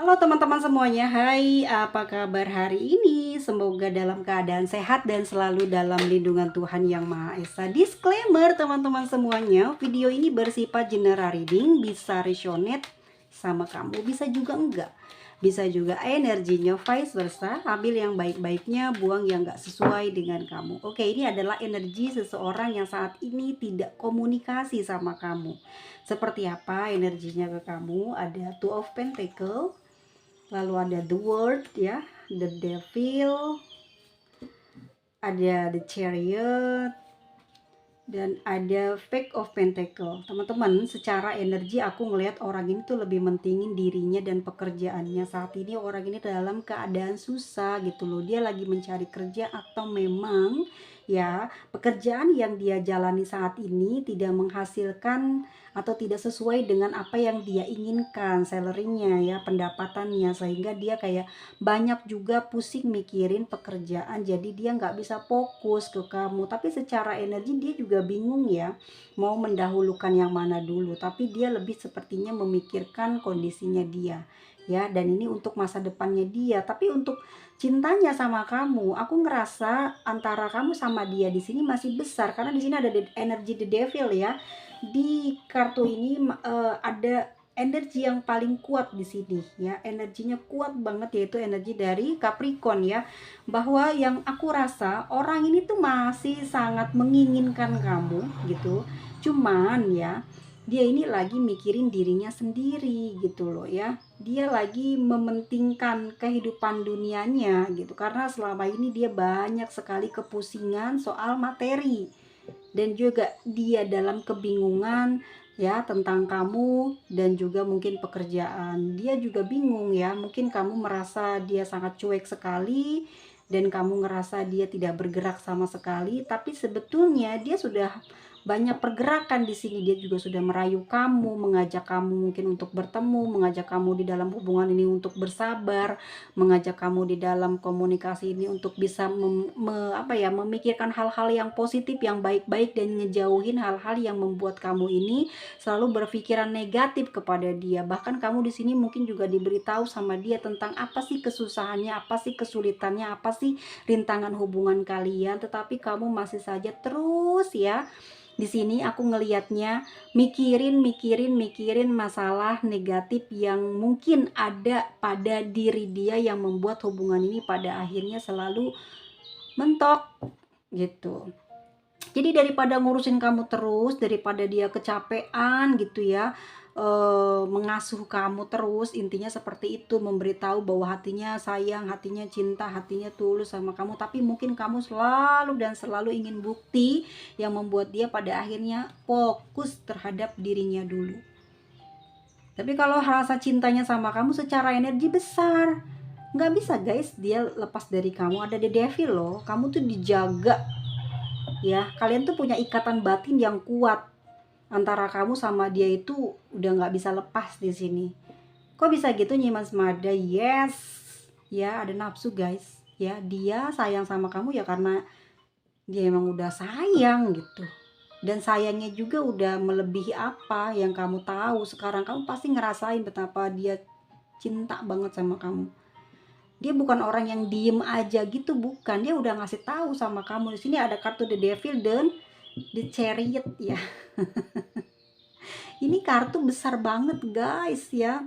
Halo teman-teman semuanya, hai apa kabar hari ini? Semoga dalam keadaan sehat dan selalu dalam lindungan Tuhan Yang Maha Esa. Disclaimer teman-teman semuanya, video ini bersifat general reading, bisa resonate sama kamu, bisa juga enggak. Bisa juga energinya vice versa, ambil yang baik-baiknya, buang yang enggak sesuai dengan kamu. Oke, ini adalah energi seseorang yang saat ini tidak komunikasi sama kamu. Seperti apa energinya ke kamu? Ada Two of Pentacle, lalu ada the world ya, the devil, ada the chariot, dan ada fake of pentacle. Teman-teman, secara energi aku ngelihat orang ini tuh lebih mentingin dirinya dan pekerjaannya. Saat ini orang ini dalam keadaan susah gitu loh, dia lagi mencari kerja atau memang ya pekerjaan yang dia jalani saat ini tidak menghasilkan atau tidak sesuai dengan apa yang dia inginkan, salarynya ya, pendapatannya, sehingga dia kayak banyak juga pusing mikirin pekerjaan, jadi dia nggak bisa fokus ke kamu. Tapi secara energi dia juga bingung ya, mau mendahulukan yang mana dulu, tapi dia lebih sepertinya memikirkan kondisinya dia ya, dan ini untuk masa depannya dia. Tapi untuk cintanya sama kamu, aku ngerasa antara kamu sama dia di sini masih besar, karena di sini ada energi the devil ya. Di kartu ini ada energi yang paling kuat di sini ya, energinya kuat banget, yaitu energi dari Capricorn ya, bahwa yang aku rasa orang ini tuh masih sangat menginginkan kamu gitu, cuman ya dia ini lagi mikirin dirinya sendiri gitu loh ya, dia lagi mementingkan kehidupan dunianya gitu, karena selama ini dia banyak sekali kepusingan soal materi, dan juga dia dalam kebingungan ya tentang kamu, dan juga mungkin pekerjaan. Dia juga bingung ya, mungkin kamu merasa dia sangat cuek sekali dan kamu ngerasa dia tidak bergerak sama sekali, tapi sebetulnya dia sudah banyak pergerakan di sini. Dia juga sudah merayu kamu, mengajak kamu mungkin untuk bertemu, mengajak kamu di dalam hubungan ini untuk bersabar, mengajak kamu di dalam komunikasi ini untuk bisa memikirkan hal-hal yang positif, yang baik-baik, dan ngejauhin hal-hal yang membuat kamu ini selalu berpikiran negatif kepada dia. Bahkan kamu di sini mungkin juga diberitahu sama dia tentang apa sih kesusahannya, apa sih kesulitannya, apa sih rintangan hubungan kalian, tetapi kamu masih saja terus ya. Di sini aku ngelihatnya mikirin masalah negatif yang mungkin ada pada diri dia, yang membuat hubungan ini pada akhirnya selalu mentok gitu. Jadi daripada ngurusin kamu terus, daripada dia kecapean gitu ya, mengasuh kamu terus, intinya seperti itu, memberitahu bahwa hatinya sayang, hatinya cinta, hatinya tulus sama kamu, tapi mungkin kamu selalu dan selalu ingin bukti yang membuat dia pada akhirnya fokus terhadap dirinya dulu. Tapi kalau rasa cintanya sama kamu secara energi besar, nggak bisa guys dia lepas dari kamu. Ada the devil loh, kamu tuh dijaga ya, kalian tuh punya ikatan batin yang kuat, antara kamu sama dia itu udah nggak bisa lepas di sini. Kok bisa gitu Nyimas Mada? Yes ya, ada nafsu guys ya, dia sayang sama kamu ya karena dia emang udah sayang gitu, dan sayangnya juga udah melebihi apa yang kamu tahu. Sekarang kamu pasti ngerasain betapa dia cinta banget sama kamu. Dia bukan orang yang diem aja gitu, bukan, dia udah ngasih tahu sama kamu. Di sini ada kartu the devil dan the chariot ya. Ini kartu besar banget guys ya.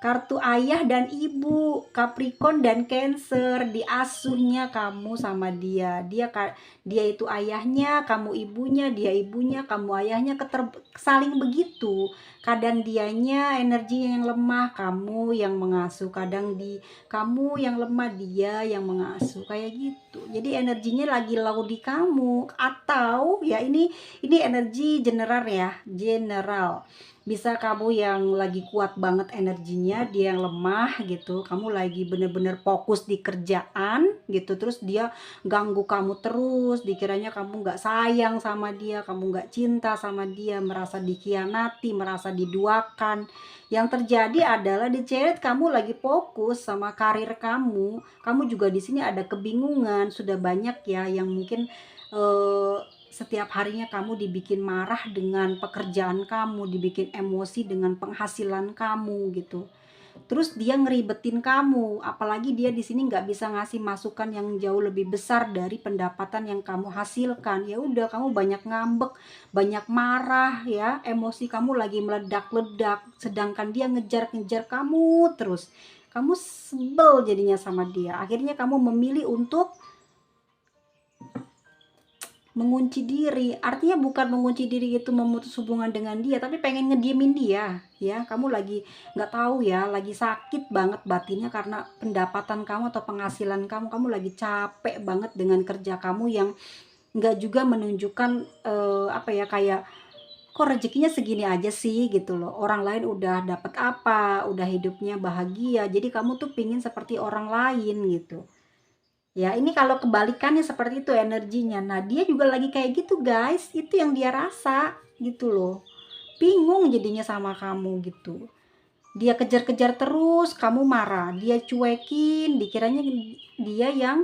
Kartu ayah dan ibu, Capricorn dan Cancer, diasuhnya kamu sama dia. Dia itu ayahnya, kamu ibunya, dia ibunya, kamu ayahnya, saling begitu. Kadang dianya energinya yang lemah, kamu yang mengasuh. Kadang kamu yang lemah, dia yang mengasuh. Kayak gitu. Jadi energinya lagi low di kamu, atau ya ini energi general ya, general. Bisa kamu yang lagi kuat banget energinya, dia yang lemah gitu, kamu lagi bener-bener fokus di kerjaan gitu, terus dia ganggu kamu terus, dikiranya kamu nggak sayang sama dia, kamu nggak cinta sama dia, merasa dikhianati, merasa diduakan. Yang terjadi adalah di chat kamu lagi fokus sama karir kamu juga di sini ada kebingungan, sudah banyak ya yang mungkin eh, setiap harinya kamu dibikin marah dengan pekerjaan kamu, dibikin emosi dengan penghasilan kamu gitu. Terus dia ngeribetin kamu, apalagi dia di sini nggak bisa ngasih masukan yang jauh lebih besar dari pendapatan yang kamu hasilkan. Ya udah, kamu banyak ngambek, banyak marah ya, emosi kamu lagi meledak-ledak, sedangkan dia ngejar-ngejar kamu terus. Kamu sebel jadinya sama dia. Akhirnya kamu memilih untuk mengunci diri. Artinya bukan mengunci diri itu memutus hubungan dengan dia, tapi pengen ngediemin dia ya. Kamu lagi nggak tahu ya, lagi sakit banget batinnya karena pendapatan kamu atau penghasilan kamu lagi capek banget dengan kerja kamu yang nggak juga menunjukkan apa ya, kayak kok rezekinya segini aja sih gitu loh. Orang lain udah dapat apa, udah hidupnya bahagia, jadi kamu tuh pingin seperti orang lain gitu. Ya, ini kalau kebalikannya seperti itu energinya. Nah, dia juga lagi kayak gitu, guys. Itu yang dia rasa gitu loh. Bingung jadinya sama kamu gitu. Dia kejar-kejar terus, kamu marah. Dia cuekin, dikiranya dia yang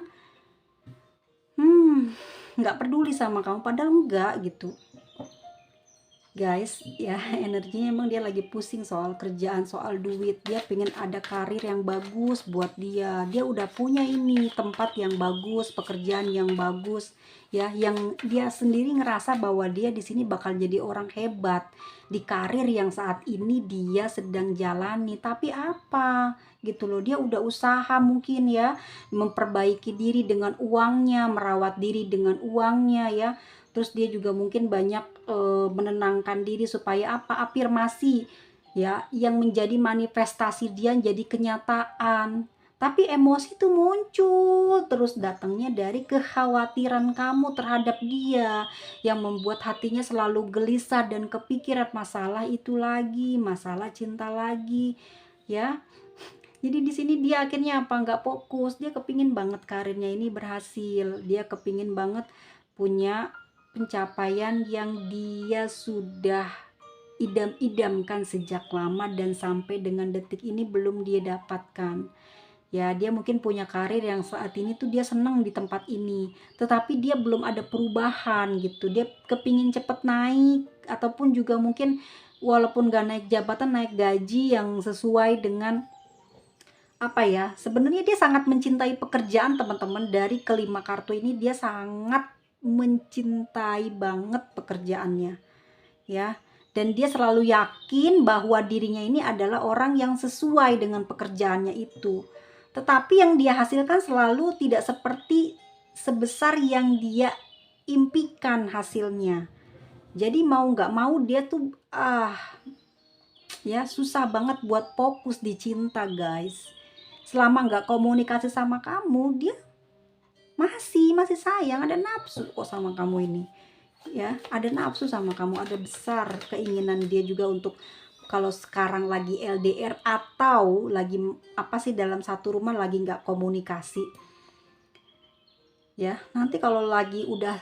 nggak peduli sama kamu, padahal enggak gitu. Guys ya, energinya emang dia lagi pusing soal kerjaan, soal duit. Dia pengen ada karir yang bagus buat dia udah punya ini tempat yang bagus, pekerjaan yang bagus ya, yang dia sendiri ngerasa bahwa dia di sini bakal jadi orang hebat di karir yang saat ini dia sedang jalani. Tapi apa gitu loh, dia udah usaha mungkin ya, memperbaiki diri dengan uangnya, merawat diri dengan uangnya ya. Terus dia juga mungkin banyak menenangkan diri supaya apa, afirmasi ya, yang menjadi manifestasi dia jadi kenyataan. Tapi emosi itu muncul terus, datangnya dari kekhawatiran kamu terhadap dia yang membuat hatinya selalu gelisah dan kepikiran masalah itu lagi, masalah cinta lagi ya. Jadi di sini dia akhirnya apa, nggak fokus. Dia kepingin banget karirnya ini berhasil, dia kepingin banget punya pencapaian yang dia sudah idam-idamkan sejak lama dan sampai dengan detik ini belum dia dapatkan. Ya, dia mungkin punya karir yang saat ini tuh dia seneng di tempat ini, tetapi dia belum ada perubahan gitu. Dia kepingin cepet naik, ataupun juga mungkin walaupun gak naik jabatan, naik gaji yang sesuai dengan apa ya, sebenarnya dia sangat mencintai pekerjaan teman-teman. Dari kelima kartu ini dia sangat mencintai banget pekerjaannya ya, dan dia selalu yakin bahwa dirinya ini adalah orang yang sesuai dengan pekerjaannya itu, tetapi yang dia hasilkan selalu tidak seperti sebesar yang dia impikan hasilnya. Jadi mau nggak mau dia tuh ya susah banget buat fokus di cinta, guys. Selama nggak komunikasi sama kamu, dia masih sayang, ada nafsu kok sama kamu ini ya, ada nafsu sama kamu, ada besar keinginan dia juga untuk, kalau sekarang lagi LDR atau lagi apa sih, dalam satu rumah lagi nggak komunikasi ya, nanti kalau lagi udah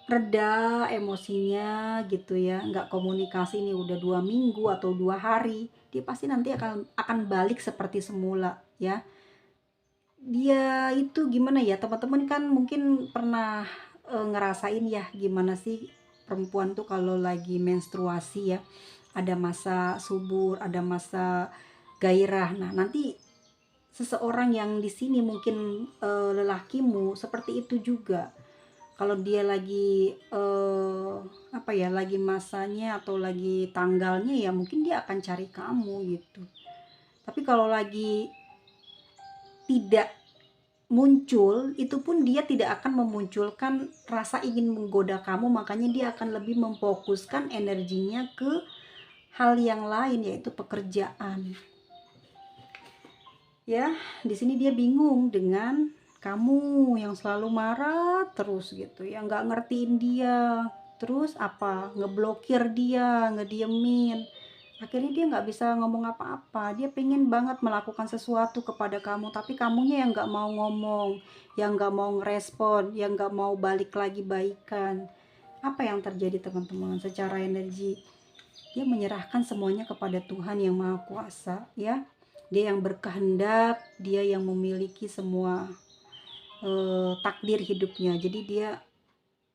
reda emosinya gitu ya, nggak komunikasi nih udah 2 minggu atau 2 hari, dia pasti nanti akan balik seperti semula ya. Dia itu gimana ya, teman-teman kan mungkin pernah ngerasain ya gimana sih perempuan tuh kalau lagi menstruasi ya, ada masa subur, ada masa gairah. Nah, nanti seseorang yang di sini mungkin lelakimu seperti itu juga. Kalau dia lagi apa ya, lagi masanya atau lagi tanggalnya ya mungkin dia akan cari kamu gitu. Tapi kalau lagi tidak muncul, itu pun dia tidak akan memunculkan rasa ingin menggoda kamu, makanya dia akan lebih memfokuskan energinya ke hal yang lain, yaitu pekerjaan. Ya, di sini dia bingung dengan kamu yang selalu marah terus gitu ya, nggak ngertiin dia, terus apa, ngeblokir dia, ngediemin. Akhirnya dia nggak bisa ngomong apa-apa. Dia pengen banget melakukan sesuatu kepada kamu, tapi kamunya yang nggak mau ngomong, yang nggak mau ngerespon, yang nggak mau balik lagi baikan. Apa yang terjadi teman-teman secara energi? Dia menyerahkan semuanya kepada Tuhan yang Maha Kuasa ya. Dia yang berkehendak, dia yang memiliki semua takdir hidupnya. Jadi dia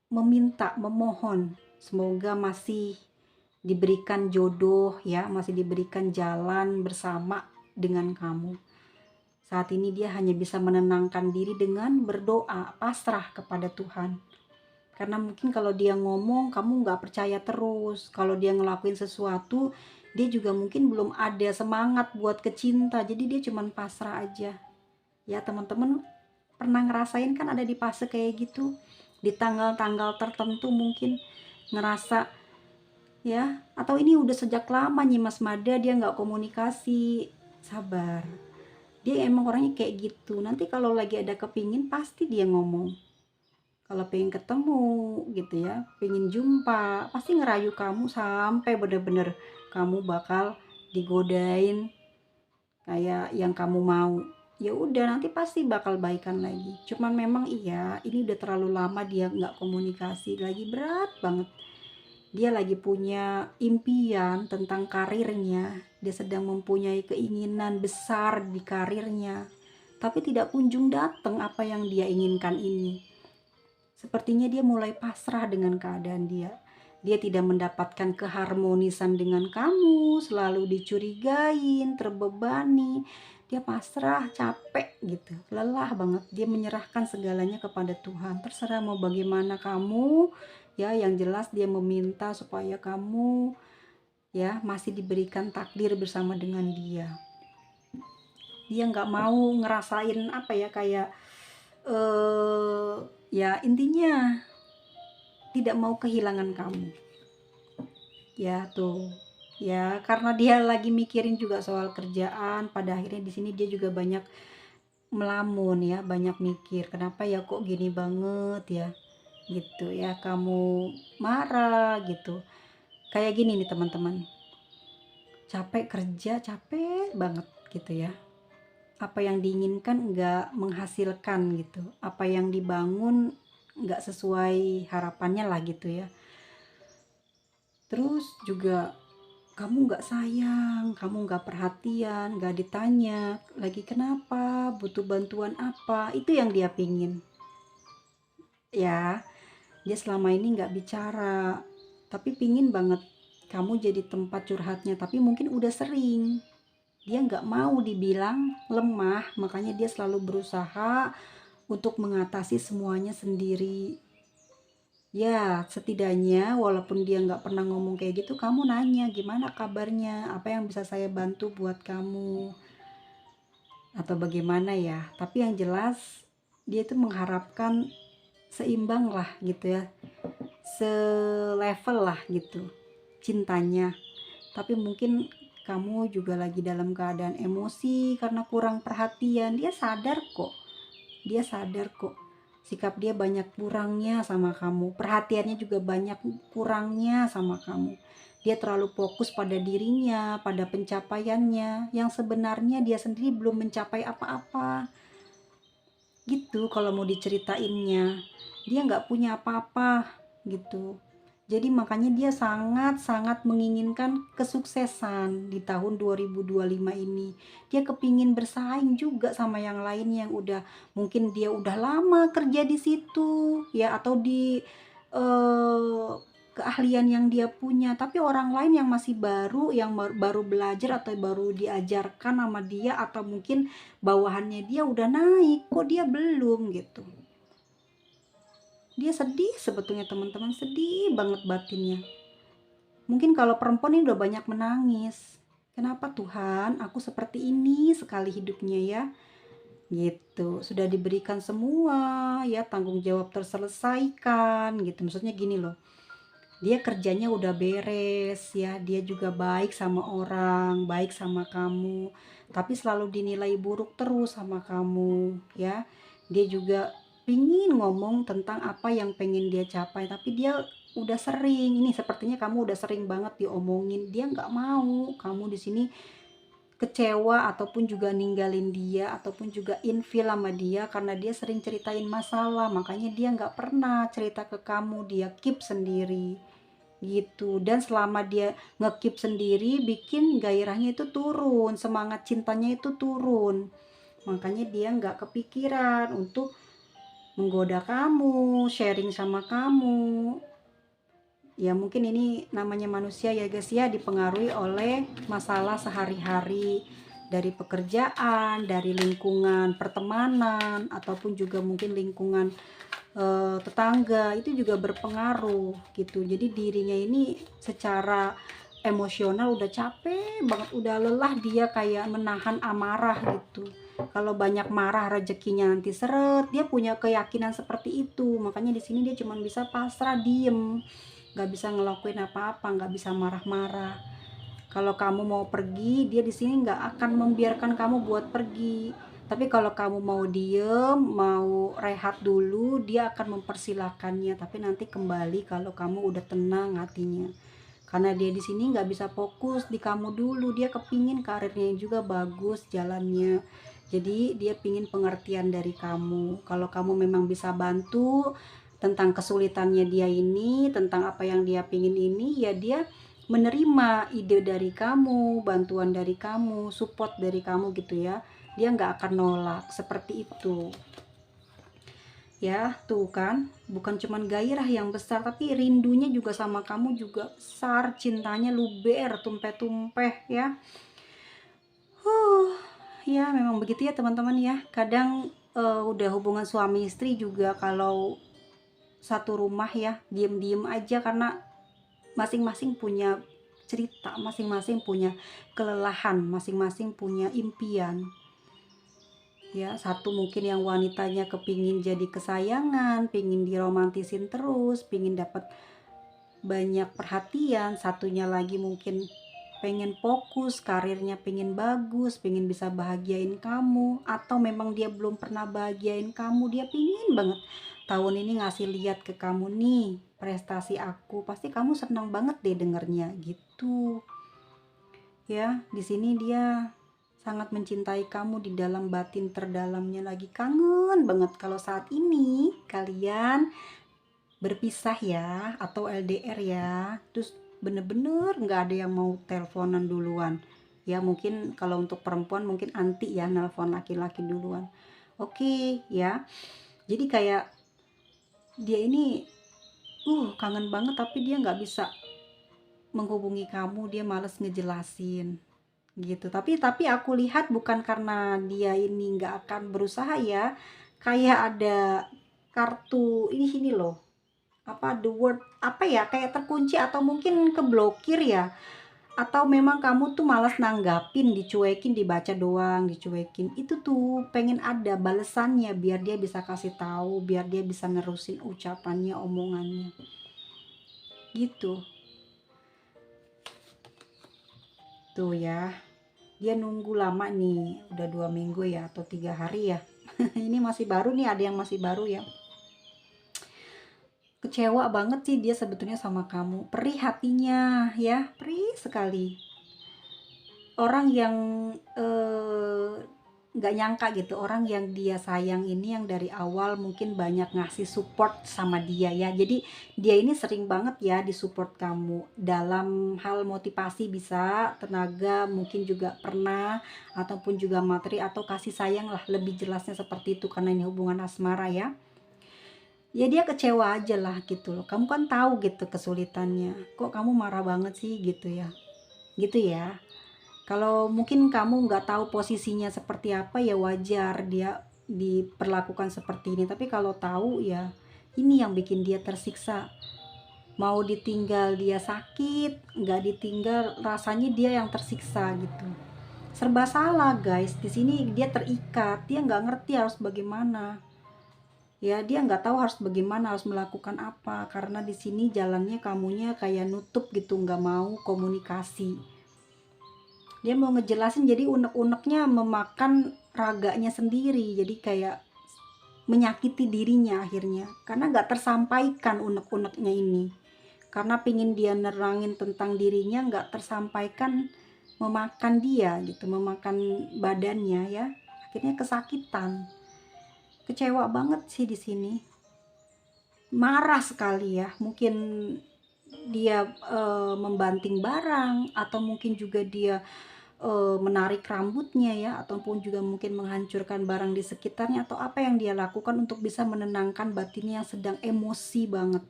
meminta, memohon semoga masih diberikan jodoh ya, masih diberikan jalan bersama dengan kamu. Saat ini dia hanya bisa menenangkan diri dengan berdoa, pasrah kepada Tuhan. Karena mungkin kalau dia ngomong, kamu nggak percaya terus. Kalau dia ngelakuin sesuatu, dia juga mungkin belum ada semangat buat ke cinta. Jadi dia cuman pasrah aja. Ya teman-teman pernah ngerasain kan ada di fase kayak gitu? Di tanggal-tanggal tertentu mungkin ngerasa ya, atau ini udah sejak lama nih Mas Mada dia nggak komunikasi. Sabar, dia emang orangnya kayak gitu. Nanti kalau lagi ada kepingin pasti dia ngomong. Kalau pengen ketemu gitu ya, pengen jumpa, pasti ngerayu kamu sampai bener-bener kamu bakal digodain kayak yang kamu mau. Ya udah nanti pasti bakal baikan lagi. Cuman memang iya, ini udah terlalu lama dia nggak komunikasi, lagi berat banget. Dia lagi punya impian tentang karirnya, dia sedang mempunyai keinginan besar di karirnya, tapi tidak kunjung datang apa yang dia inginkan ini. Sepertinya dia mulai pasrah dengan keadaan dia. Dia tidak mendapatkan keharmonisan dengan kamu, selalu dicurigain, terbebani. Dia pasrah, capek gitu, lelah banget. Dia menyerahkan segalanya kepada Tuhan. Terserah mau bagaimana kamu, ya yang jelas dia meminta supaya kamu ya masih diberikan takdir bersama dengan dia. Dia nggak mau ngerasain apa ya kayak ya intinya tidak mau kehilangan kamu. Ya tuh. Ya, karena dia lagi mikirin juga soal kerjaan, pada akhirnya di sini dia juga banyak melamun ya, banyak mikir, kenapa ya kok gini banget ya? Gitu ya, kamu marah gitu. Kayak gini nih teman-teman. Capek kerja, capek banget gitu ya. Apa yang diinginkan nggak menghasilkan gitu. Apa yang dibangun nggak sesuai harapannya lah gitu ya. Terus juga kamu nggak sayang, kamu nggak perhatian, nggak ditanya lagi kenapa, butuh bantuan apa, itu yang dia pingin. Ya, dia selama ini nggak bicara, tapi pingin banget kamu jadi tempat curhatnya, tapi mungkin udah sering. Dia nggak mau dibilang lemah, makanya dia selalu berusaha untuk mengatasi semuanya sendiri. Ya, setidaknya walaupun dia nggak pernah ngomong kayak gitu, kamu nanya gimana kabarnya, apa yang bisa saya bantu buat kamu, atau bagaimana ya. Tapi yang jelas dia tuh mengharapkan seimbang lah gitu ya, selevel lah gitu cintanya. Tapi mungkin kamu juga lagi dalam keadaan emosi karena kurang perhatian. Dia sadar kok sikap dia banyak kurangnya sama kamu, perhatiannya juga banyak kurangnya sama kamu. Dia terlalu fokus pada dirinya, pada pencapaiannya, yang sebenarnya dia sendiri belum mencapai apa-apa gitu. Kalau mau diceritainnya, dia nggak punya apa-apa gitu. Jadi makanya dia sangat-sangat menginginkan kesuksesan di tahun 2025 ini. Dia kepingin bersaing juga sama yang lain yang udah mungkin dia udah lama kerja di situ ya, atau di keahlian yang dia punya. Tapi orang lain yang masih baru, yang baru belajar atau baru diajarkan sama dia, atau mungkin bawahannya dia udah naik, kok dia belum gitu. Dia sedih sebetulnya teman-teman, sedih banget batinnya. Mungkin kalau perempuan ini udah banyak menangis. Kenapa Tuhan aku seperti ini sekali hidupnya ya? Gitu. Sudah diberikan semua ya, tanggung jawab terselesaikan gitu. Maksudnya gini loh. Dia kerjanya udah beres ya, dia juga baik sama orang, baik sama kamu. Tapi selalu dinilai buruk terus sama kamu ya. Dia juga pingin ngomong tentang apa yang pengen dia capai, tapi dia udah sering, ini sepertinya kamu udah sering banget diomongin, dia nggak mau kamu di sini kecewa ataupun juga ninggalin dia, ataupun juga infil sama dia karena dia sering ceritain masalah, makanya dia nggak pernah cerita ke kamu, dia keep sendiri gitu. Dan selama dia nge-keep sendiri, bikin gairahnya itu turun, semangat cintanya itu turun, makanya dia nggak kepikiran untuk menggoda kamu, sharing sama kamu. Ya mungkin ini namanya manusia ya guys ya, dipengaruhi oleh masalah sehari-hari. dari pekerjaan, dari lingkungan pertemanan, ataupun juga mungkin lingkungan tetangga, itu juga berpengaruh gitu. Jadi dirinya ini secara emosional udah capek banget, udah lelah, dia kayak menahan amarah gitu. Kalau banyak marah rezekinya nanti seret, dia punya keyakinan seperti itu. Makanya di sini dia cuma bisa pasrah, diem, nggak bisa ngelakuin apa-apa, nggak bisa marah-marah. Kalau kamu mau pergi, dia di sini nggak akan membiarkan kamu buat pergi. Tapi kalau kamu mau diem, mau rehat dulu, dia akan mempersilahkannya. Tapi nanti kembali kalau kamu udah tenang hatinya. Karena dia di sini nggak bisa fokus di kamu dulu. Dia kepingin karirnya juga bagus jalannya. Jadi dia pingin pengertian dari kamu. Kalau kamu memang bisa bantu tentang kesulitannya dia ini, tentang apa yang dia pingin ini, ya dia menerima ide dari kamu, bantuan dari kamu, support dari kamu gitu ya. Dia nggak akan nolak, seperti itu. Ya, tuh kan, bukan cuman gairah yang besar, tapi rindunya juga sama kamu juga besar, cintanya luber, tumpeh-tumpeh ya. Huh, ya memang begitu ya teman-teman ya. Kadang udah hubungan suami istri juga kalau satu rumah ya, diem-diem aja karena masing-masing punya cerita, masing-masing punya kelelahan, masing-masing punya impian. Ya, satu mungkin yang wanitanya kepingin jadi kesayangan, pingin diromantisin terus, pingin dapat banyak perhatian, satunya lagi mungkin pengen fokus, karirnya pengen bagus, pengen bisa bahagiain kamu, atau memang dia belum pernah bahagiain kamu, dia pingin banget tahun ini ngasih lihat ke kamu nih prestasi aku, pasti kamu senang banget deh dengernya gitu. Ya, di sini dia sangat mencintai kamu di dalam batin terdalamnya, lagi kangen banget kalau saat ini kalian berpisah ya, atau LDR ya, terus bener-bener nggak ada yang mau teleponan duluan. Ya mungkin kalau untuk perempuan mungkin anti ya nelpon laki-laki duluan. Oke ya, jadi kayak dia ini kangen banget tapi dia nggak bisa menghubungi kamu, dia males ngejelasin gitu. Tapi aku lihat bukan karena dia ini nggak akan berusaha ya, kayak ada kartu ini loh, apa, the word apa ya, kayak terkunci atau mungkin keblokir ya, atau memang kamu tuh malas nanggapin, dicuekin, dibaca doang, dicuekin. Itu tuh pengen ada balesannya biar dia bisa kasih tahu, biar dia bisa nerusin ucapannya, omongannya gitu. Tuh ya, dia nunggu lama nih, udah 2 minggu ya atau 3 hari ya. Ini masih baru nih, ada yang masih baru ya. Kecewa banget sih dia sebetulnya sama kamu, perih hatinya ya, perih sekali. Orang yang nggak nyangka gitu, orang yang dia sayang ini, yang dari awal mungkin banyak ngasih support sama dia ya, jadi dia ini sering banget ya disupport kamu dalam hal motivasi, bisa tenaga, mungkin juga pernah, ataupun juga materi atau kasih sayang lah, lebih jelasnya seperti itu karena ini hubungan asmara ya. Ya dia kecewa aja lah gitu loh, kamu kan tahu gitu kesulitannya, kok kamu marah banget sih gitu ya, gitu ya. Kalau mungkin kamu nggak tahu posisinya seperti apa, ya wajar dia diperlakukan seperti ini, tapi kalau tahu ya ini yang bikin dia tersiksa. Mau ditinggal dia sakit, nggak ditinggal rasanya dia yang tersiksa gitu. Serba salah guys, di sini dia terikat, dia nggak ngerti harus bagaimana. Ya dia nggak tahu harus bagaimana, harus melakukan apa, karena di sini jalannya kamunya kayak nutup gitu, nggak mau komunikasi. Dia mau ngejelasin, jadi unek-uneknya memakan raganya sendiri, jadi kayak menyakiti dirinya akhirnya karena nggak tersampaikan unek-uneknya ini, karena pingin dia nerangin tentang dirinya nggak tersampaikan, memakan dia gitu, memakan badannya ya, akhirnya kesakitan. Kecewa banget sih di sini, marah sekali ya, mungkin dia membanting barang, atau mungkin juga dia menarik rambutnya ya, ataupun juga mungkin menghancurkan barang di sekitarnya, atau apa yang dia lakukan untuk bisa menenangkan batinnya yang sedang emosi banget.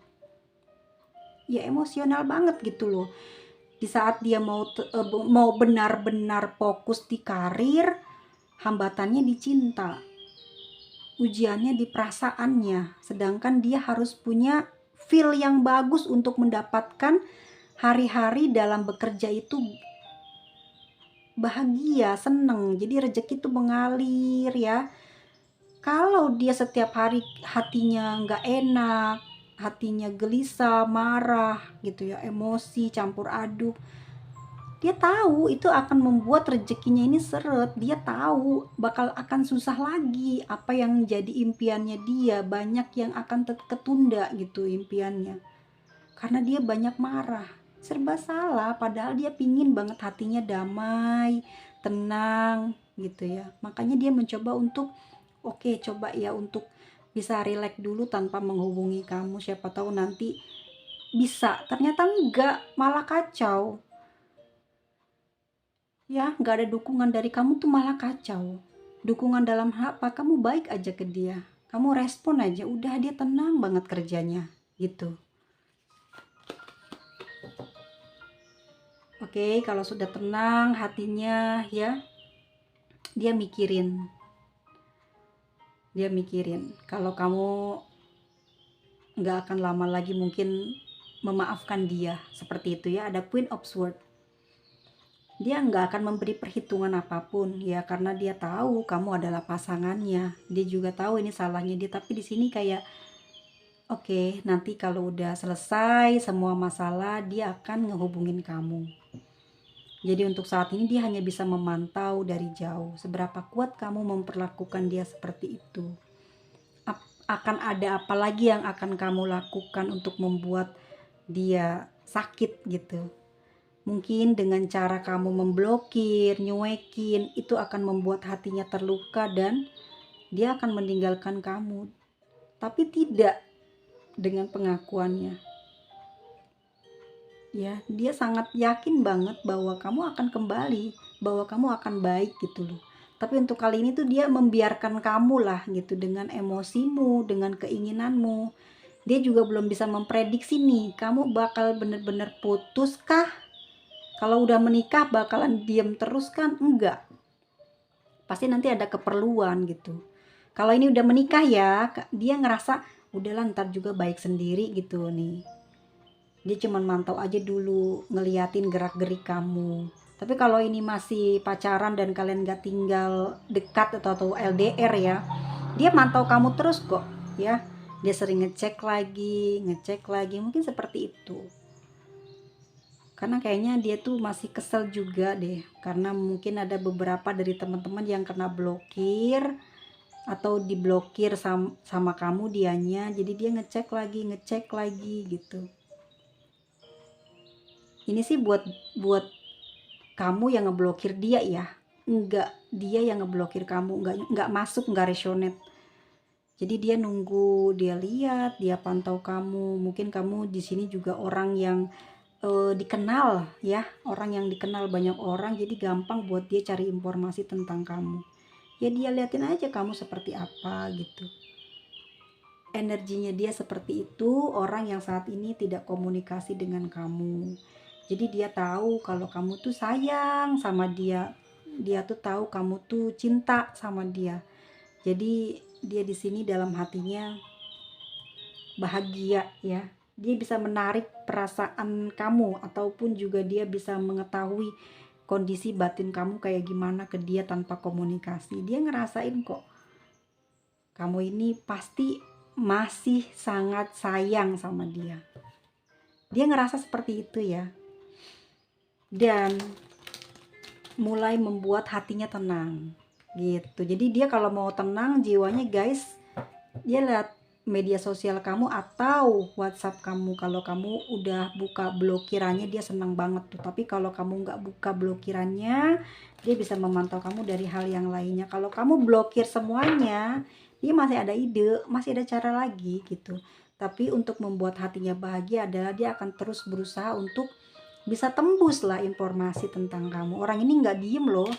Ya emosional banget gitu loh. Di saat dia mau benar-benar fokus di karir, hambatannya di cinta, ujiannya di perasaannya. Sedangkan dia harus punya feel yang bagus untuk mendapatkan hari-hari dalam bekerja itu bahagia, seneng. Jadi rezeki itu mengalir ya. Kalau dia setiap hari hatinya nggak enak, hatinya gelisah, marah gitu ya, emosi campur aduk, dia tahu itu akan membuat rezekinya ini seret. Dia tahu bakal akan susah lagi. Apa yang jadi impiannya dia, banyak yang akan ketunda gitu impiannya, karena dia banyak marah, serba salah. Padahal dia pingin banget hatinya damai, tenang gitu ya. Makanya dia mencoba untuk oke, coba ya untuk bisa rileks dulu tanpa menghubungi kamu, siapa tahu nanti bisa. Ternyata enggak, malah kacau ya. Enggak ada dukungan dari kamu tuh malah kacau. Dukungan dalam hal apa? Kamu baik aja ke dia, kamu respon aja, udah dia tenang banget kerjanya gitu. Oke, kalau sudah tenang hatinya ya, dia mikirin kalau kamu nggak akan lama lagi mungkin memaafkan dia, seperti itu ya. Ada Queen of Swords, dia nggak akan memberi perhitungan apapun ya, karena dia tahu kamu adalah pasangannya. Dia juga tahu ini salahnya dia, tapi di sini kayak oke, nanti kalau udah selesai semua masalah dia akan ngehubungin kamu. Jadi untuk saat ini dia hanya bisa memantau dari jauh seberapa kuat kamu memperlakukan dia seperti itu. Akan ada apa lagi yang akan kamu lakukan untuk membuat dia sakit gitu. Mungkin dengan cara kamu memblokir, nyuekin, itu akan membuat hatinya terluka dan dia akan meninggalkan kamu. Tapi tidak dengan pengakuannya. Ya, dia sangat yakin banget bahwa kamu akan kembali, bahwa kamu akan baik gitu loh. Tapi untuk kali ini tuh dia membiarkan kamu lah gitu, dengan emosimu, dengan keinginanmu. Dia juga belum bisa memprediksi nih, kamu bakal bener-bener putus kah? Kalau udah menikah bakalan diem terus kan? Enggak. Pasti nanti ada keperluan gitu. Kalau ini udah menikah ya, dia ngerasa udahlah ntar juga baik sendiri gitu nih. Dia cuman mantau aja dulu, ngeliatin gerak-gerik kamu. Tapi kalau ini masih pacaran dan kalian gak tinggal dekat atau LDR ya, dia mantau kamu terus kok ya. Dia sering ngecek lagi, mungkin seperti itu. Karena kayaknya dia tuh masih kesel juga deh, karena mungkin ada beberapa dari teman-teman yang kena blokir atau diblokir sama kamu dianya. Jadi dia ngecek lagi gitu. Ini sih buat kamu yang ngeblokir dia ya, enggak dia yang ngeblokir kamu, enggak masuk, enggak resonate. Jadi dia nunggu, dia lihat, dia pantau kamu. Mungkin kamu di sini juga orang yang dikenal ya, orang yang dikenal banyak orang, jadi gampang buat dia cari informasi tentang kamu. Ya dia liatin aja kamu seperti apa gitu. Energinya dia seperti itu, orang yang saat ini tidak komunikasi dengan kamu. Jadi dia tahu kalau kamu tuh sayang sama dia. Dia tuh tahu kamu tuh cinta sama dia. Jadi dia di sini dalam hatinya bahagia ya. Dia bisa menarik perasaan kamu, ataupun juga dia bisa mengetahui kondisi batin kamu kayak gimana ke dia tanpa komunikasi. Dia ngerasain kok kamu ini pasti masih sangat sayang sama dia. Dia ngerasa seperti itu ya. Dan mulai membuat hatinya tenang gitu. Jadi dia kalau mau tenang jiwanya guys, dia lihat media sosial kamu atau WhatsApp kamu. Kalau kamu udah buka blokirannya dia senang banget tuh. Tapi kalau kamu nggak buka blokirannya, dia bisa memantau kamu dari hal yang lainnya. Kalau kamu blokir semuanya, dia masih ada ide, masih ada cara lagi gitu. Tapi untuk membuat hatinya bahagia adalah dia akan terus berusaha untuk bisa tembus lah informasi tentang kamu. Orang ini nggak diem loh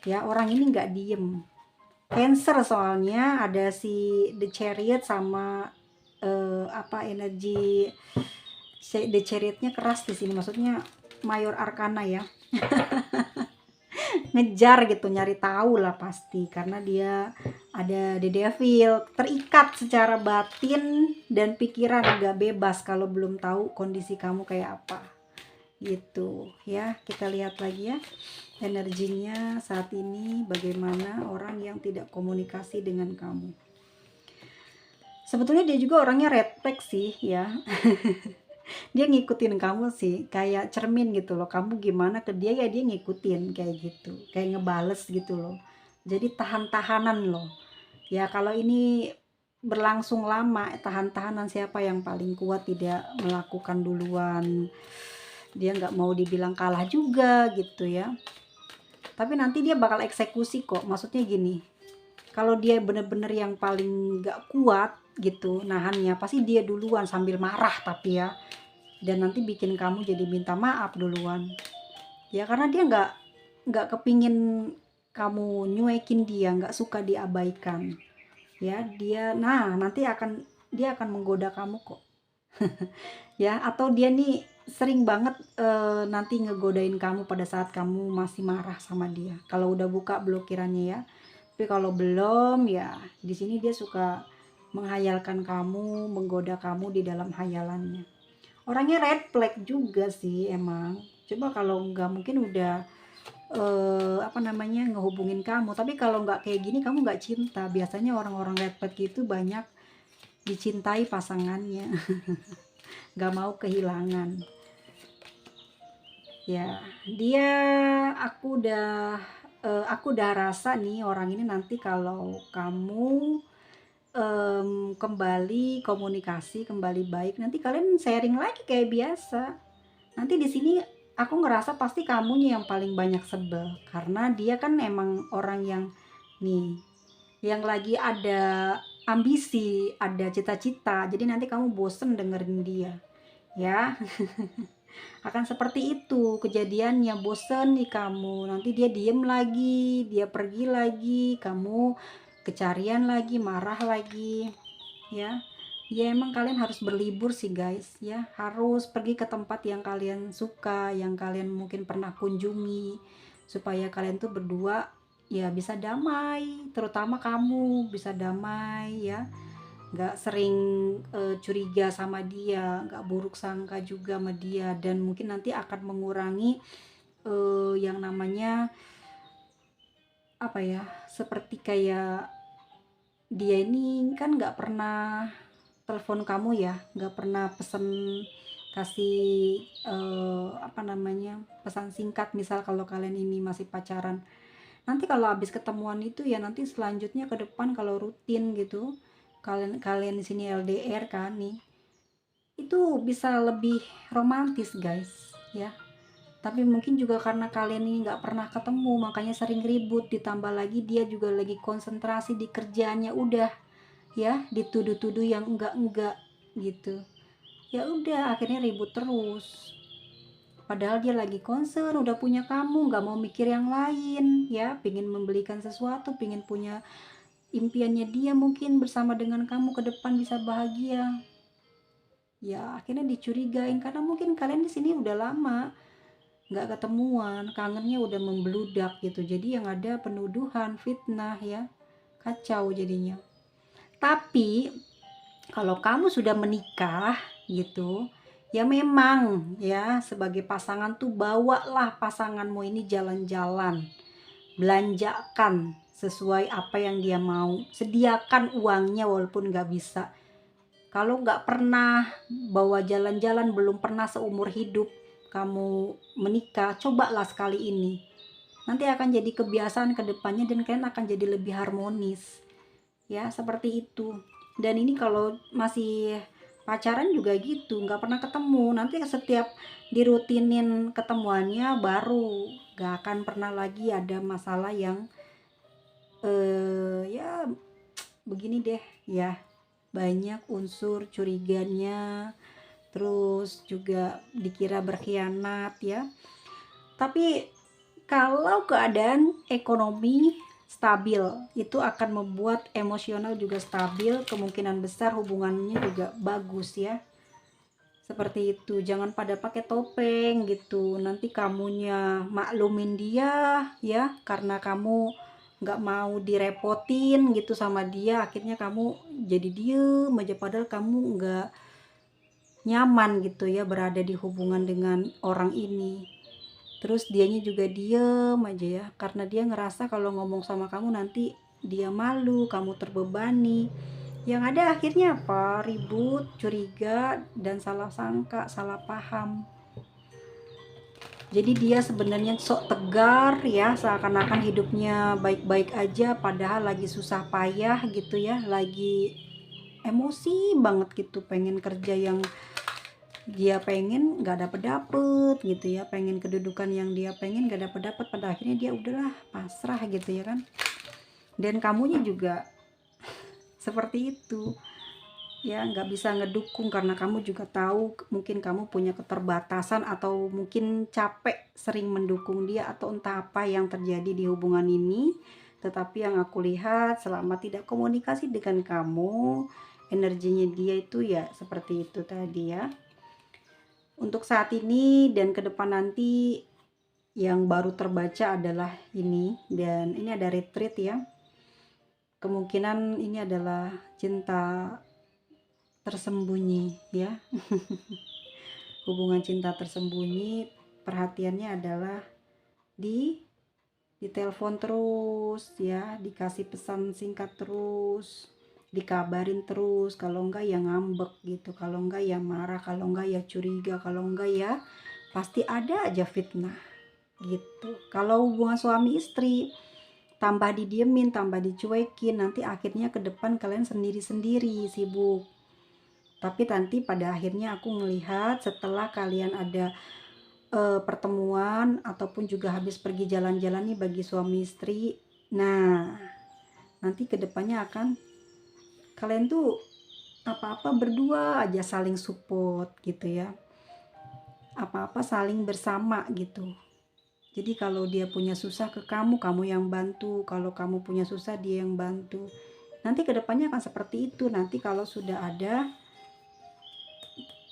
ya, orang ini nggak diem. Cancer soalnya ada si The Chariot sama energi The Chariotnya keras di sini, maksudnya mayor arkana ya. Ngejar gitu, nyari tahu lah pasti, karena dia ada the devil, terikat secara batin dan pikiran, gak bebas kalau belum tahu kondisi kamu kayak apa gitu ya. Kita lihat lagi ya energinya saat ini, bagaimana orang yang tidak komunikasi dengan kamu. Sebetulnya dia juga orangnya red flag sih ya. Dia ngikutin kamu sih, kayak cermin gitu loh, kamu gimana ke dia ya dia ngikutin kayak gitu, kayak ngebales gitu loh. Jadi tahan-tahanan loh ya. Kalau ini berlangsung lama, tahan-tahanan, siapa yang paling kuat tidak melakukan duluan, dia nggak mau dibilang kalah juga gitu ya. Tapi nanti dia bakal eksekusi kok, maksudnya gini, kalau dia bener-bener yang paling nggak kuat gitu nahannya, pasti dia duluan sambil marah tapi ya, dan nanti bikin kamu jadi minta maaf duluan ya, karena dia nggak kepingin kamu nyuekin dia, nggak suka diabaikan ya. Dia akan menggoda kamu kok ya, atau dia nih sering banget nanti ngegodain kamu pada saat kamu masih marah sama dia, kalau udah buka blokirannya ya. Tapi kalau belum ya, di sini dia suka menghayalkan kamu, menggoda kamu di dalam hayalannya. Orangnya red flag juga sih emang. Coba kalau nggak, mungkin udah ngehubungin kamu. Tapi kalau nggak kayak gini, kamu nggak cinta. Biasanya orang-orang red flag itu banyak dicintai pasangannya. Nggak mau kehilangan ya. Dia aku udah rasa nih orang ini nanti kalau kamu kembali komunikasi, kembali baik, nanti kalian sharing lagi kayak biasa. Nanti di sini aku ngerasa pasti kamunya yang paling banyak sebel, karena dia kan emang orang yang nih, yang lagi ada ambisi, ada cita-cita. Jadi nanti kamu bosen dengerin dia ya. Akan seperti itu kejadiannya, bosen nih kamu, nanti dia diem lagi, dia pergi lagi, kamu kecarian lagi, marah lagi ya. Ya emang kalian harus berlibur sih guys ya, harus pergi ke tempat yang kalian suka, yang kalian mungkin pernah kunjungi, supaya kalian tuh berdua ya bisa damai, terutama kamu bisa damai ya, nggak sering curiga sama dia, nggak buruk sangka juga sama dia, dan mungkin nanti akan mengurangi yang namanya apa ya, seperti kayak dia ini kan nggak pernah telepon kamu ya, nggak pernah pesen, kasih pesan singkat misal kalau kalian ini masih pacaran. Nanti kalau habis ketemuan itu ya, nanti selanjutnya ke depan kalau rutin gitu, kalian di sini LDR kan nih, itu bisa lebih romantis guys ya. Tapi mungkin juga karena kalian ini nggak pernah ketemu, makanya sering ribut, ditambah lagi dia juga lagi konsentrasi di kerjaannya, udah ya dituduh-tuduh yang enggak gitu. Ya udah akhirnya ribut terus. Padahal dia lagi concern, udah punya kamu, nggak mau mikir yang lain ya, pingin membelikan sesuatu, pingin punya impiannya dia mungkin bersama dengan kamu ke depan bisa bahagia. Ya akhirnya dicurigain karena mungkin kalian di sini udah lama nggak ketemuan, kangennya udah membludak gitu. Jadi yang ada penuduhan, fitnah ya, kacau jadinya. Tapi kalau kamu sudah menikah gitu, ya memang ya sebagai pasangan tuh bawalah pasanganmu ini jalan-jalan, belanjakan sesuai apa yang dia mau, sediakan uangnya walaupun nggak bisa. Kalau nggak pernah bawa jalan-jalan, belum pernah seumur hidup kamu menikah, cobalah sekali ini. Nanti akan jadi kebiasaan ke depannya dan kalian akan jadi lebih harmonis. Ya, seperti itu. Dan ini kalau masih pacaran juga gitu, nggak pernah ketemu. Nanti setiap dirutinin ketemuannya baru nggak akan pernah lagi ada masalah yang ya begini deh ya. Banyak unsur curiganya, terus juga dikira berkhianat ya. Tapi kalau keadaan ekonomi stabil, itu akan membuat emosional juga stabil, kemungkinan besar hubungannya juga bagus ya. seperti itu. Jangan pada pakai topeng gitu, nanti kamunya maklumin dia ya, karena kamu nggak mau direpotin gitu sama dia, akhirnya kamu jadi diem aja padahal kamu nggak nyaman gitu ya berada di hubungan dengan orang ini. Terus dianya juga diem aja ya, karena dia ngerasa kalau ngomong sama kamu nanti dia malu, kamu terbebani. Yang ada akhirnya apa? Ribut, curiga, dan salah sangka, salah paham. Jadi dia sebenarnya sok tegar ya, seakan-akan hidupnya baik-baik aja, padahal lagi susah payah gitu ya, lagi emosi banget gitu, pengen kerja yang dia pengen nggak dapet dapet gitu ya, pengen kedudukan yang dia pengen nggak dapet dapet, pada akhirnya dia udahlah pasrah gitu ya kan. Dan kamunya juga seperti itu ya, nggak bisa ngedukung karena kamu juga tahu mungkin kamu punya keterbatasan atau mungkin capek sering mendukung dia atau entah apa yang terjadi di hubungan ini. Tetapi yang aku lihat selama tidak komunikasi dengan kamu, energinya dia itu ya seperti itu tadi ya. Untuk saat ini dan ke depan nanti yang baru terbaca adalah ini, dan ini ada retreat ya. Kemungkinan ini adalah cinta tersembunyi ya. Hubungan cinta tersembunyi, perhatiannya adalah di ditelepon terus ya, dikasih pesan singkat terus, dikabarin terus, kalau enggak ya ngambek gitu, kalau enggak ya marah, kalau enggak ya curiga, kalau enggak ya pasti ada aja fitnah gitu. Kalau hubungan suami istri tambah didiemin, tambah dicuekin, nanti akhirnya ke depan kalian sendiri-sendiri sibuk. Tapi nanti pada akhirnya aku melihat setelah kalian ada pertemuan ataupun juga habis pergi jalan-jalan nih bagi suami istri, nah nanti kedepannya akan kalian tuh apa-apa berdua aja saling support gitu ya, apa-apa saling bersama gitu. Jadi kalau dia punya susah ke kamu, kamu yang bantu, kalau kamu punya susah dia yang bantu. Nanti kedepannya akan seperti itu. Nanti kalau sudah ada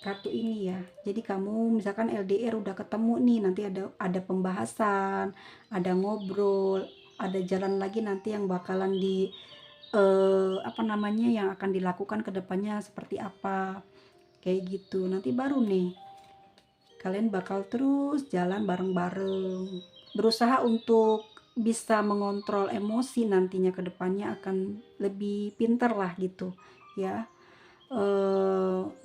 kartu ini ya, jadi kamu misalkan LDR udah ketemu nih, nanti ada pembahasan, ada ngobrol, ada jalan lagi nanti yang bakalan di apa namanya, yang akan dilakukan kedepannya seperti apa, kayak gitu. Nanti baru nih kalian bakal terus jalan bareng-bareng, berusaha untuk bisa mengontrol emosi, nantinya kedepannya akan lebih pinter lah gitu ya.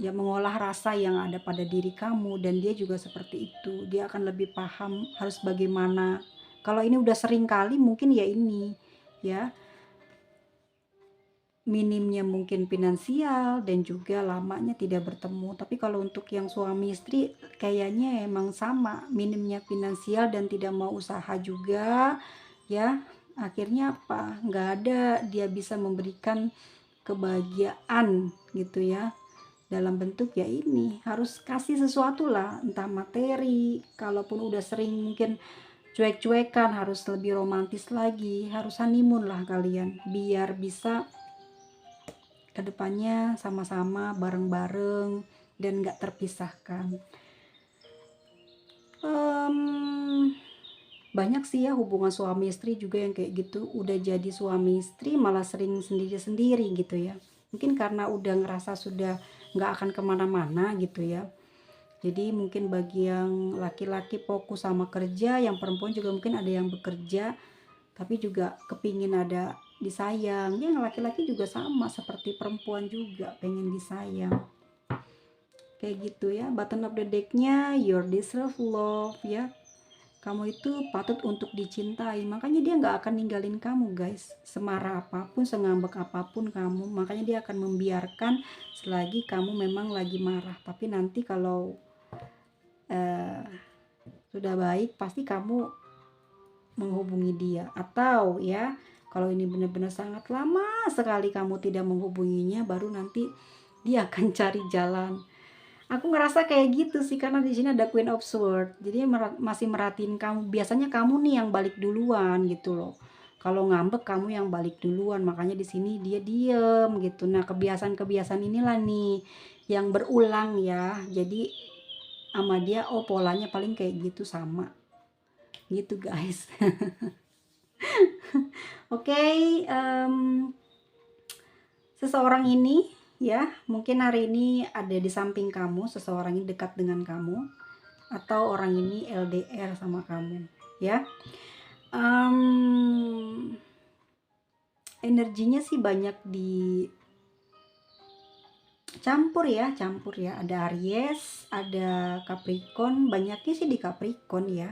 Ya mengolah rasa yang ada pada diri kamu, dan dia juga seperti itu, dia akan lebih paham harus bagaimana. Kalau ini udah sering kali mungkin ya ini ya, minimnya mungkin finansial dan juga lamanya tidak bertemu. Tapi kalau untuk yang suami istri kayaknya emang sama, minimnya finansial dan tidak mau usaha juga ya, akhirnya apa, nggak ada dia bisa memberikan kebahagiaan gitu ya, dalam bentuk ya ini harus kasih sesuatu lah, entah materi, kalaupun udah sering mungkin cuek-cuekan harus lebih romantis lagi, harus honeymoon lah kalian biar bisa kedepannya sama-sama bareng-bareng dan gak terpisahkan. Banyak sih ya hubungan suami istri juga yang kayak gitu, udah jadi suami istri malah sering sendiri-sendiri gitu ya, mungkin karena udah ngerasa sudah gak akan kemana-mana gitu ya. Jadi mungkin bagi yang laki-laki fokus sama kerja, yang perempuan juga mungkin ada yang bekerja tapi juga kepingin ada disayang. Yang laki-laki juga sama seperti perempuan juga pengen disayang. Kayak gitu ya. Button of the deck-nya you deserve love ya. Kamu itu patut untuk dicintai. Makanya dia nggak akan ninggalin kamu guys. Semarah apapun, sengambek apapun kamu, makanya dia akan membiarkan selagi kamu memang lagi marah. Tapi nanti kalau sudah baik pasti kamu menghubungi dia. Atau ya kalau ini benar-benar sangat lama sekali kamu tidak menghubunginya, baru nanti dia akan cari jalan. Aku ngerasa kayak gitu sih, karena di sini ada Queen of Swords. Jadi masih merhatiin kamu. Biasanya kamu nih yang balik duluan gitu loh. Kalau ngambek kamu yang balik duluan, makanya di sini dia diem gitu. Nah, kebiasaan-kebiasaan inilah nih yang berulang ya. Jadi sama dia, oh polanya paling kayak gitu sama. Gitu guys. Oke, seseorang ini ya, mungkin hari ini ada di samping kamu, seseorang ini dekat dengan kamu, atau orang ini LDR sama kamu ya. Energinya sih banyak di campur ya, ada Aries, ada Capricorn, banyaknya sih di Capricorn ya.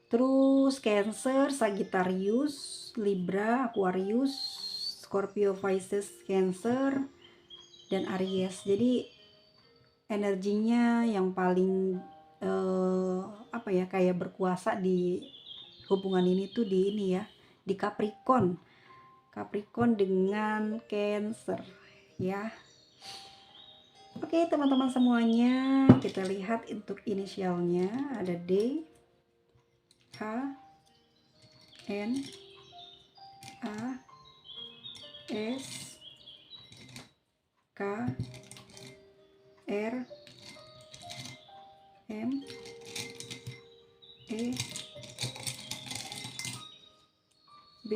Terus Cancer, Sagittarius, Libra, Aquarius, Scorpio, Pisces, Cancer, dan Aries. Jadi energinya yang paling apa ya, kayak berkuasa di hubungan ini tuh di ini ya, di Capricorn. Capricorn dengan Cancer ya. Oke teman-teman semuanya, kita lihat untuk inisialnya ada D, H, N, A, S, K, R, M, E, B,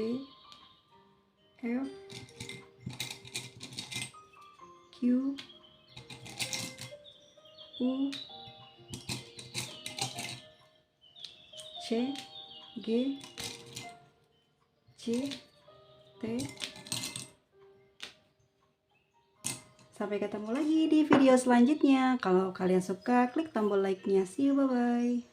F, Q, U, C, G, C, T. Sampai ketemu lagi di video selanjutnya. Kalau kalian suka, klik tombol like-nya. See you, bye-bye.